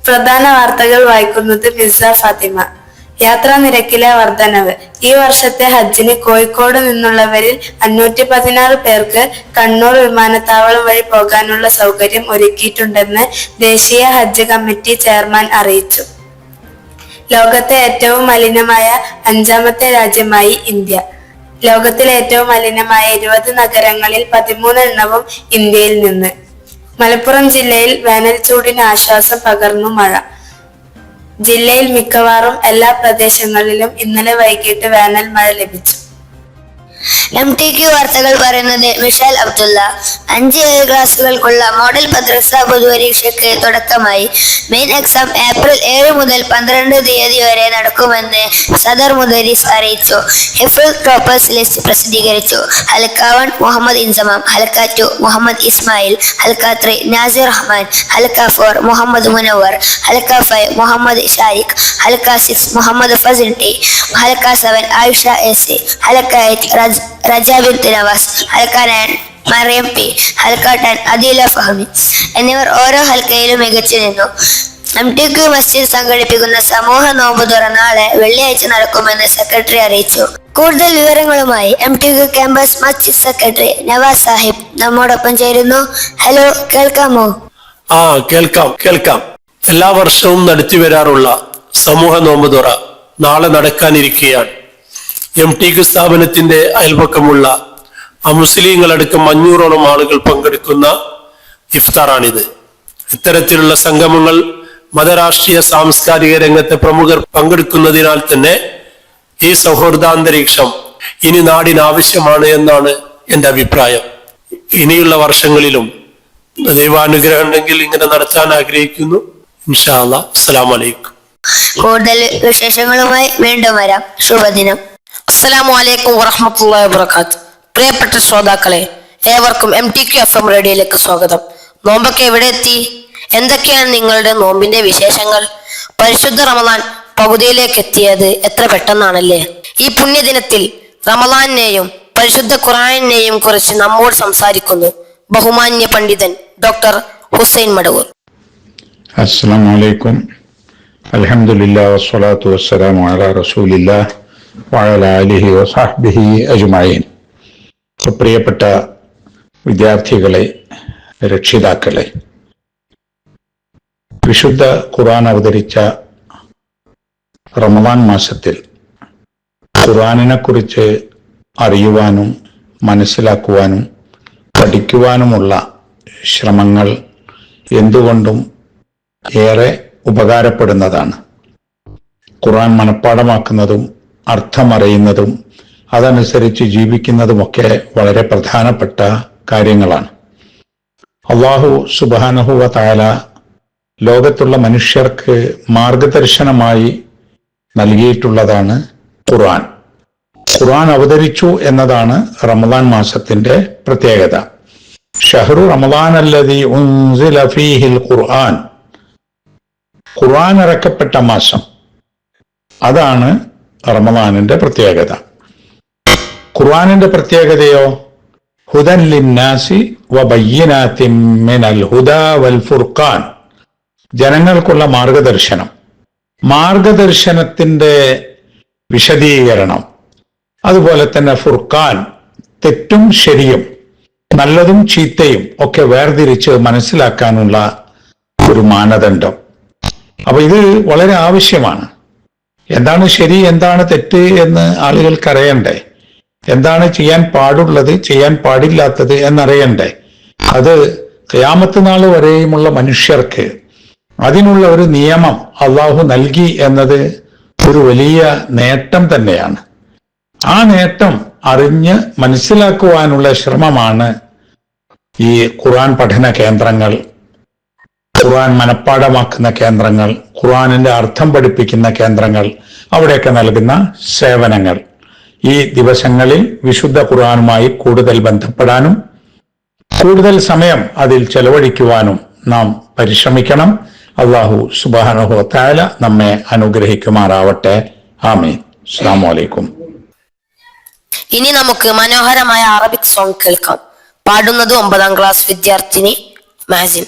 പ്രധാന വാർത്തകൾ വായിക്കുന്നത് മിർസ ഫാത്തിമ. യാത്രാ നിരക്കിലെ വർധനവ്. ഈ വർഷത്തെ ഹജ്ജിന് കോഴിക്കോട് നിന്നുള്ളവരിൽ 516 പേർക്ക് കണ്ണൂർ വിമാനത്താവളം വഴി പോകാനുള്ള സൗകര്യം ഒരുക്കിയിട്ടുണ്ടെന്ന് ദേശീയ ഹജ്ജ് കമ്മിറ്റി ചെയർമാൻ അറിയിച്ചു. ലോകത്തെ ഏറ്റവും മലിനമായ 5ാമത്തെ രാജ്യമായി ഇന്ത്യ. ലോകത്തിലെ ഏറ്റവും മലിനമായ 20 നഗരങ്ങളിൽ 13 എണ്ണവും ഇന്ത്യയിൽ നിന്ന്. മലപ്പുറം ജില്ലയിൽ വേനൽ ചൂടിന് ആശ്വാസം പകർന്നു മഴ. ജില്ലയിൽ മിക്കവാറും എല്ലാ പ്രദേശങ്ങളിലും ഇന്നലെ വൈകിട്ട് വേനൽ മഴ ലഭിച്ചു. MTQ വാർത്തകൾ പറയുന്നത് മിഷേൽ അബ്ദുള്ള. 5-7 ക്ലാസുകൾക്കുള്ള മോഡൽ മദ്രസ പൊതുപരീക്ഷയ്ക്ക് തുടക്കമായി. മെയിൻ എക്സാം ഏപ്രിൽ 7 മുതൽ 12 തീയതി വരെ നടക്കുമെന്ന് സദർ മുദരിസ് അറിയിച്ചു. ഹിഫ്ൾ ടോപ്പേഴ്സ് ലിസ്റ്റ് പ്രസിദ്ധീകരിച്ചു. ഹൽക്ക 1 മുഹമ്മദ് ഇൻസമാം, ഹൽക്ക 2 മുഹമ്മദ് ഇസ്മായിൽ, ഹൽക്ക 3 നാസിർ റഹ്മാൻ, ഹൽക്ക 4 മുഹമ്മദ് മുനവർ, ഹൽക്ക 5 മുഹമ്മദ് ഷാരിഖ്, ഹൽക്ക 6 മുഹമ്മദ് ഫസിൽ ടി, ഹൽക്ക 7 ആയിഷ എസി, ഹൽക്ക 8 റജ ബിൻത് നവാസ്, ഹൽക്ക 9 മറിയം പി, ഹൽക്ക 10 അദീല ഫഹമി എന്നിവർ ഓരോ ഹൽക്കയിലും മികച്ചു നിന്നു. MTQ മസ്ജിദ് സംഘടിപ്പിക്കുന്ന സമൂഹ നോമ്പുതുറ നാളെ വെള്ളിയാഴ്ച നടക്കുമെന്ന് സെക്രട്ടറി അറിയിച്ചു. കൂടുതൽ വിവരങ്ങളുമായി MTQ ക്യാമ്പസ് മസ്ജിദ് സെക്രട്ടറി നവാസ് സാഹിബ് നമ്മോടൊപ്പം ചേരുന്നു. ഹലോ, കേൾക്കാമോ? കേൾക്കാം. എല്ലാ വർഷവും നടത്തി വരാറുള്ള സമൂഹ നോമ്പുതുറ നാളെ നടക്കാനിരിക്കുകയാണ്. MTQ സ്ഥാപനത്തിന്റെ അയൽപക്കമുള്ള അമുസ്ലിങ്ങളടക്കം 500ഓളം ആളുകൾ പങ്കെടുക്കുന്ന ഇഫ്താറാണിത്. ഇത്തരത്തിലുള്ള സംഗമങ്ങൾ മതരാഷ്ട്രീയ സാംസ്കാരിക രംഗത്തെ പ്രമുഖർ പങ്കെടുക്കുന്നതിനാൽ തന്നെ ഈ സൗഹൃദാന്തരീക്ഷം ഇനി നാടിന് ആവശ്യമാണ് എന്നാണ് എൻ്റെ അഭിപ്രായം. ഇനിയുള്ള വർഷങ്ങളിലും ദൈവാനുഗ്രഹം ഉണ്ടെങ്കിൽ ഇങ്ങനെ നടത്താൻ ആഗ്രഹിക്കുന്നു. ഇൻഷാ അല്ലാഹ്. അസ്സലാമു അലൈക്കും. കൂടുതൽ വിശേഷങ്ങളുമായി വീണ്ടും വരാം. ശുഭദിനം. അസ്സലാമു അലൈക്കും വറഹ്മത്തുള്ളാഹി വബറകാത്ത്. പ്രിയപ്പെട്ട ശ്രോതാക്കളെ, ഏവർക്കും MTQ FM റേഡിയോയിലേക്ക് സ്വാഗതം. നോമ്പൊക്കെ എവിടെ എത്തി? എന്തൊക്കെയാണ് നിങ്ങളുടെ നോമ്പിന്റെ വിശേഷങ്ങൾ? പരിശുദ്ധ റമദാൻ പകുതിയിലേക്ക് എത്തിയത് എത്ര പെട്ടെന്നാണല്ലേ? ഈ പുണ്യദിനത്തിൽ റമദാനെയും പരിശുദ്ധ ഖുർആനിനെയും കുറിച്ച് നമ്മോട് സംസാരിക്കുന്നു ബഹുമാന്യ പണ്ഡിതൻ ഡോക്ടർ ഹുസൈൻ മടവൂർ. അസ്സലാമു അലൈക്കും. അൽഹംദുലില്ലാഹി വസ്സലാത്തു വസ്സലാമു അലാ റസൂലില്ലാഹ് വഅലാ ആലിഹി വസഹ്ബിഹി അജ്മഈൻ. പ്രിയപ്പെട്ട വിദ്യാർത്ഥികളെ, രക്ഷിതാക്കളെ, വിശുദ്ധ ഖുർആൻ അവതരിച്ച റമദാൻ മാസത്തിൽ ഖുർആനിനെ കുറിച്ച് അറിയുവാനും മനസ്സിലാക്കുവാനും പഠിക്കുവാനുമുള്ള ശ്രമങ്ങൾ എന്തുകൊണ്ടും ഏറെ ഉപകാരപ്പെടുന്നതാണ്. ഖുർആൻ മനഃപ്പാഠമാക്കുന്നതും അർത്ഥമറിയുന്നതും അതനുസരിച്ച് ജീവിക്കുന്നതുമൊക്കെ വളരെ പ്രധാനപ്പെട്ട കാര്യങ്ങളാണ്. അല്ലാഹു സുബ്ഹാനഹു വ തആല ലോകത്തുള്ള മനുഷ്യർക്ക് മാർഗദർശനമായി നൽകിയിട്ടുള്ളതാണ് ഖുർആൻ. ഖുർആൻ അവതരിച്ചു എന്നതാണ് റമദാൻ മാസത്തിന്റെ പ്രത്യേകത. ഷഹ്റു റമദാൻ അല്ലദീ ഉൻസില ഫീഹിൽ ഖുർആൻ. ഖുർആൻ ഇറക്കപ്പെട്ട മാസം, അതാണ് റമദാനിന്റെ പ്രത്യേകത. ഖുർആനിന്റെ പ്രത്യേകതയോ ഹുദൻ ലിന്നാസി വബയ്യിനാത്തിൻ മിനൽ ഹുദാ വൽ ഫുർഖാൻ. ജനങ്ങൾക്കുള്ള മാർഗദർശനം, മാർഗദർശനത്തിന്റെ വിശദീകരണം, അതുപോലെ തന്നെ ഫുർഖാൻ, തെറ്റും ശരിയും നല്ലതും ചീത്തയും ഒക്കെ വേർതിരിച്ച് മനസ്സിലാക്കാനുള്ള ഒരു മാനദണ്ഡം. അപ്പൊ ഇത് വളരെ ആവശ്യമാണ്. എന്താണ് ശരി, എന്താണ് തെറ്റ് എന്ന് ആളുകൾക്കറിയണ്ടേ? എന്താണ് ചെയ്യാൻ പാടുള്ളത്, ചെയ്യാൻ പാടില്ലാത്തത് എന്നറിയണ്ടേ? അത് ഖിയാമത്ത് നാൾ വരെയുമുള്ള മനുഷ്യർക്ക് അതിനുള്ള ഒരു നിയമം അള്ളാഹു നൽകി എന്നത് ഒരു വലിയ നേട്ടം തന്നെയാണ്. ആ നേട്ടം അറിഞ്ഞ് മനസ്സിലാക്കുവാനുള്ള ശ്രമമാണ് ഈ ഖുർആൻ പഠന കേന്ദ്രങ്ങൾ, ഖുർആൻ മനഃപ്പാഠമാക്കുന്ന കേന്ദ്രങ്ങൾ, ഖുർആനിന്റെ അർത്ഥം പഠിപ്പിക്കുന്ന കേന്ദ്രങ്ങൾ, അവിടെയൊക്കെ നൽകുന്ന സേവനങ്ങൾ. ഈ ദിവസങ്ങളിൽ വിശുദ്ധ ഖുർആനുമായി കൂടുതൽ ബന്ധപ്പെടാനും കൂടുതൽ സമയം അതിൽ ചെലവഴിക്കുവാനും നാം പരിശ്രമിക്കണം. അല്ലാഹു സുബ്ഹാനഹു വ തആല നമ്മെ അനുഗ്രഹിക്കുമാറാവട്ടെ. ആമീൻ. അസ്സലാമു അലൈക്കും. ഇനി നമുക്ക് മനോഹരമായ അറബിക് സോങ് കേൾക്കാം. പാടുന്നത് 9ാം ക്ലാസ് വിദ്യാർത്ഥിനി മാസിൻ.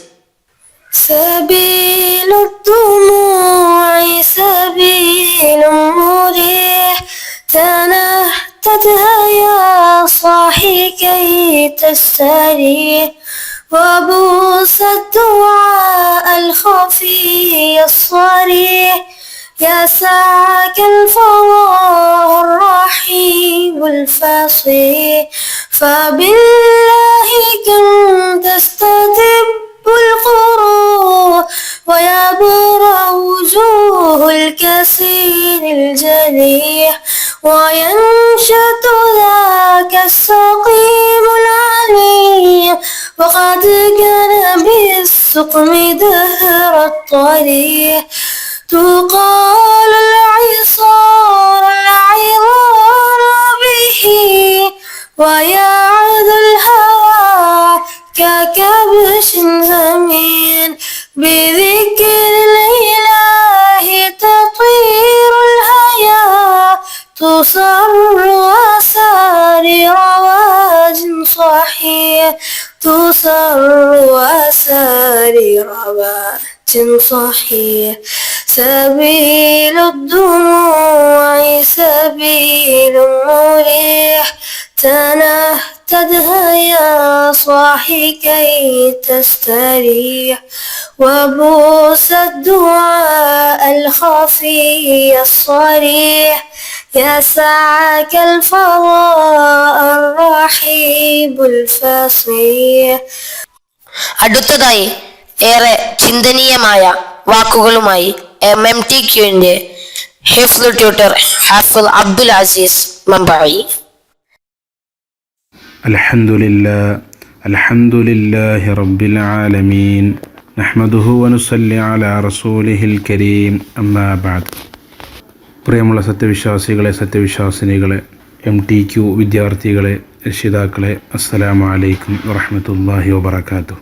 سبيل الدموع سبيل مريح تنهتها يا صاحي كي تستريح وبوس الدعاء الخفي الصريح يا ساك الفضاء الرحيم الفصيح فبالله كنت تستتب القروح ويبرى وجوه الكسير الجليح وينشط ذاك السقيم العليم وقد كان بالسقم دهر الطريق تقال العصار العظام به ويعذ الهوى ككبش زمين بذكر الإله تطير الحياة تصر وسارر واج صحيح تصر وسارر واج صحيح سبيل الدموع سبيل مريح تنهتها يا صاحي كي تستريح وبوس الدعاء الخفي الصريح يا سعك الفضاء الرحيب الفصيح. അടുത്തതായി ഏറെ ചിന്തനീയമായ വാക്കുകളുമായി MMTQന്റെ ഹിഫ്ള് ട്യൂട്ടർ ഹാഫിൾ അബ്ദുൽ അസീസ് മംബഈ. അൽഹംദുലില്ലാഹി റബ്ബിൽ ആലമീൻ നഹ്മദുഹു വനുസല്ലി അലാ റസൂലിഹിൽ കരീം അമ്മാ ബഅദ്. പ്രിയമുള്ള സത്യവിശ്വാസികളെ, സത്യവിശ്വാസിനികളെ, MTQ വിദ്യാർത്ഥികളെ, രക്ഷിതാക്കളെ, അസ്സലാമു അലൈക്കും വറഹ്മത്തുള്ളാഹി വബറകാതുഹു.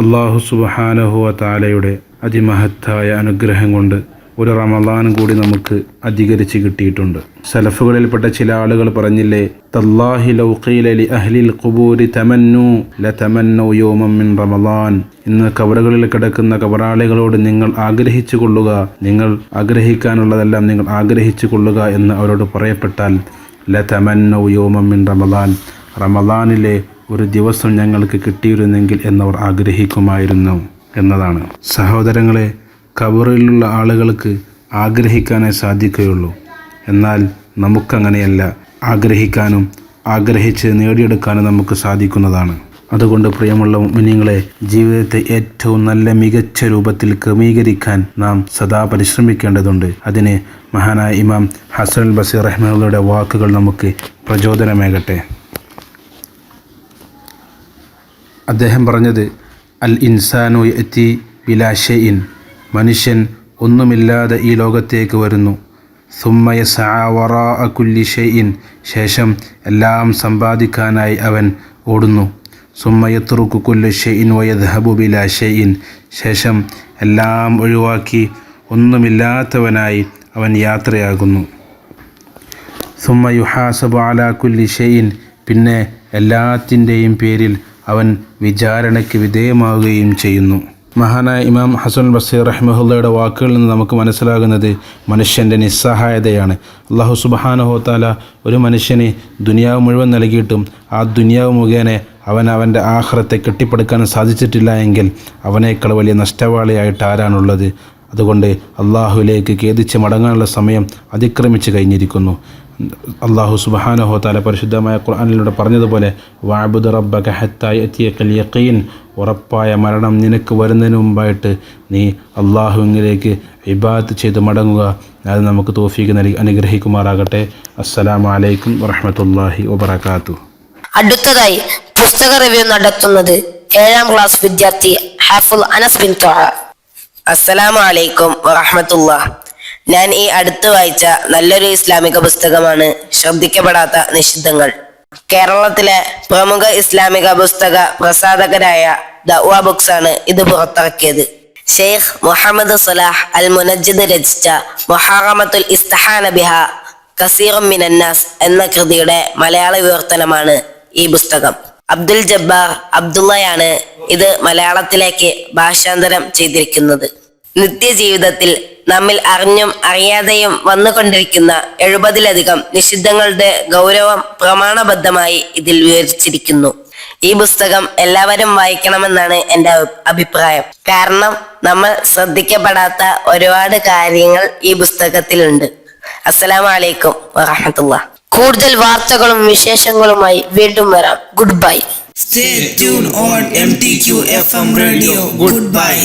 അല്ലാഹു സുബ്ഹാനഹു വ തആലയുടെ അതിമഹത്തായ അനുഗ്രഹം കൊണ്ട് ഒരു റമളാൻ കൂടി നമുക്ക് അധികരിച്ച് കിട്ടിയിട്ടുണ്ട്. സലഫുകളിൽപ്പെട്ട ചില ആളുകൾ പറഞ്ഞില്ലേ, തല്ലാഹി ലൗ ഖീല ലി അഹ്ലിൽ ഖുബൂരി തമന്നു ലതമന്നു യൗമൻ മിൻ റമളാൻ. ഇന്ന് കബറുകളിൽ കിടക്കുന്ന കബറാളികളോട് നിങ്ങൾ ആഗ്രഹിച്ചു കൊള്ളുക, നിങ്ങൾ ആഗ്രഹിക്കാനുള്ളതെല്ലാം നിങ്ങൾ ആഗ്രഹിച്ചു കൊള്ളുക എന്ന് അവരോട് പറയപ്പെട്ടാൽ ലതമന്നു യൗമൻ മിൻ റമളാൻ, റമളാനിലെ ഒരു ദിവസം ഞങ്ങൾക്ക് കിട്ടിയിരുന്നെങ്കിൽ എന്നവർ ആഗ്രഹിക്കുമായിരുന്നു എന്നതാണ്. സഹോദരങ്ങളെ, ഖബറിലുള്ള ആളുകൾക്ക് ആഗ്രഹിക്കാനേ സാധിക്കുകയുള്ളൂ. എന്നാൽ നമുക്കങ്ങനെയല്ല, ആഗ്രഹിക്കാനും ആഗ്രഹിച്ച് നേടിയെടുക്കാനും നമുക്ക് സാധിക്കുന്നതാണ്. അതുകൊണ്ട് പ്രിയമുള്ള മുഅ്മിനീങ്ങളെ, ജീവിതത്തെ ഏറ്റവും നല്ല മികച്ച രൂപത്തിൽ ക്രമീകരിക്കാൻ നാം സദാ പരിശ്രമിക്കേണ്ടതുണ്ട്. അതിന് മഹാനായ ഇമാം ഹസൻ അൽ ബസരി റഹിമഹുള്ളയുടെ വാക്കുകൾ നമുക്ക് പ്രചോദനമേകട്ടെ. അദ്ദേഹം പറഞ്ഞത്, അൽ ഇൻസാനു യഅതി ബിലാ ഷൈഇൻ, മനുഷ്യൻ ഒന്നുമില്ലാതെ ഈ ലോകത്തേക്ക് വരുന്നു. സുമ്മ യസ്അ വറാഅ കുല്ലി ഷൈഇൻ, ശേഷം എല്ലാം സമ്പാദിക്കാനായി അവൻ ഓടുന്നു. സുമ്മ യത്റുകു കുല്ലു ഷൈഇൻ വയദ്ഹബു ബിലാ ഷൈഇൻ, ശേഷം എല്ലാം ഒഴിവാക്കി ഒന്നുമില്ലാത്തവനായി അവൻ യാത്രയാകുന്നു. സുമ്മ യുഹാസബു അലാ കുല്ലി ഷൈഇൻ, പിന്നെ എല്ലാത്തിൻ്റെയും പേരിൽ അവൻ വിചാരണയ്ക്ക് വിധേയമാവുകയും ചെയ്യുന്നു. മഹാനായ ഇമാം ഹസൻ ബസരി റഹിമഹുള്ളയുടെ വാക്കുകളിൽ നിന്ന് നമുക്ക് മനസ്സിലാകുന്നത് മനുഷ്യൻ്റെ നിസ്സഹായതയാണ്. അല്ലാഹു സുബ്ഹാനഹു വ തആല ഒരു മനുഷ്യന് ദുനിയാവ് മുഴുവൻ നൽകിയിട്ടും ആ ദുനിയാവ് മുഖേന അവൻ്റെ ആഖിറത്തെ കെട്ടിപ്പടുക്കാൻ സാധിച്ചിട്ടില്ല എങ്കിൽ അവനേക്കാൾ വലിയ നഷ്ടവാളിയായിട്ട് ആരാണുള്ളത്? അതുകൊണ്ട് അള്ളാഹുവിലേക്ക് ഖേദിച്ച് മടങ്ങാനുള്ള സമയം അതിക്രമിച്ച് കഴിഞ്ഞിരിക്കുന്നു. അള്ളാഹു സുബ്ഹാനഹു വ തആല പരിശുദ്ധമായ ഖുർആനിലൂടെ പറഞ്ഞതുപോലെ, വഅബ്ദു റബ്ബക ഹത്താ യഅതിയകൽ യഖീൻ, ഉറപ്പായ മരണം നിനക്ക് വരുന്നതിന് മുമ്പായിട്ട് നീ അള്ളാഹുവിലേക്ക് ഇബാദത്ത് ചെയ്ത് മടങ്ങുക. അത് നമുക്ക് തൗഫീഖ് നൽകി അനുഗ്രഹിക്കുമാറാകട്ടെ. അസ്സലാമു അലൈക്കും വറഹ്മത്തുള്ളാഹി വബറകാതുഹു. അടുത്തതായി പുസ്തക റിവ്യൂ നടത്തുന്നത് 7ാം ക്ലാസ് വിദ്യാർത്ഥി ഹാഫിൾ അനസ് ബിൻ ത്വഹ. അസ്സലാമു അലൈക്കും വറഹ്മത്തുള്ളാഹ്. ഞാൻ ഈ അടുത്ത് വായിച്ച നല്ലൊരു ഇസ്ലാമിക പുസ്തകമാണ് ശ്രദ്ധിക്കപ്പെടാത്ത നിഷിദ്ധങ്ങൾ. കേരളത്തിലെ പ്രമുഖ ഇസ്ലാമിക പുസ്തക പ്രസാധകരായ ദഅ്വ ബുക്സ് ആണ് ഇത് പുറത്തിറക്കിയത്. ഷെയ്ഖ് മുഹമ്മദ് സലാഹ് അൽ മുനജ്ജിദ് രചിച്ച മുഹറമത്തുൽ ഇസ്തിഹാന ബിഹ കസീറും മിനന്നാസ് എന്ന കൃതിയുടെ മലയാള വിവർത്തനമാണ് ഈ പുസ്തകം. അബ്ദുൽ ജബ്ബാർ അബ്ദുള്ളയാണ് ഇത് മലയാളത്തിലേക്ക് ഭാഷാന്തരം ചെയ്തിരിക്കുന്നത്. നിത്യജീവിതത്തിൽ നമ്മിൽ അറിഞ്ഞും അറിയാതെയും വന്നുകൊണ്ടിരിക്കുന്ന 70-ലധികം നിഷിദ്ധങ്ങളുടെ ഗൗരവം പ്രമാണബദ്ധമായി ഇതിൽ വിവരിച്ചിരിക്കുന്നു. ഈ പുസ്തകം എല്ലാവരും വായിക്കണമെന്നാണ് എൻ്റെ അഭിപ്രായം. കാരണം നമ്മൾ ശ്രദ്ധിക്കപ്പെടാത്ത ഒരുപാട് കാര്യങ്ങൾ ഈ പുസ്തകത്തിലുണ്ട്. അസ്സലാമു അലൈക്കും വറഹ്മത്തുള്ളാഹി. കൂടുതൽ വാർത്തകളും വിശേഷങ്ങളുമായി വീണ്ടും വരാം. Good bye. Stay tuned on MTQ FM Radio. Goodbye.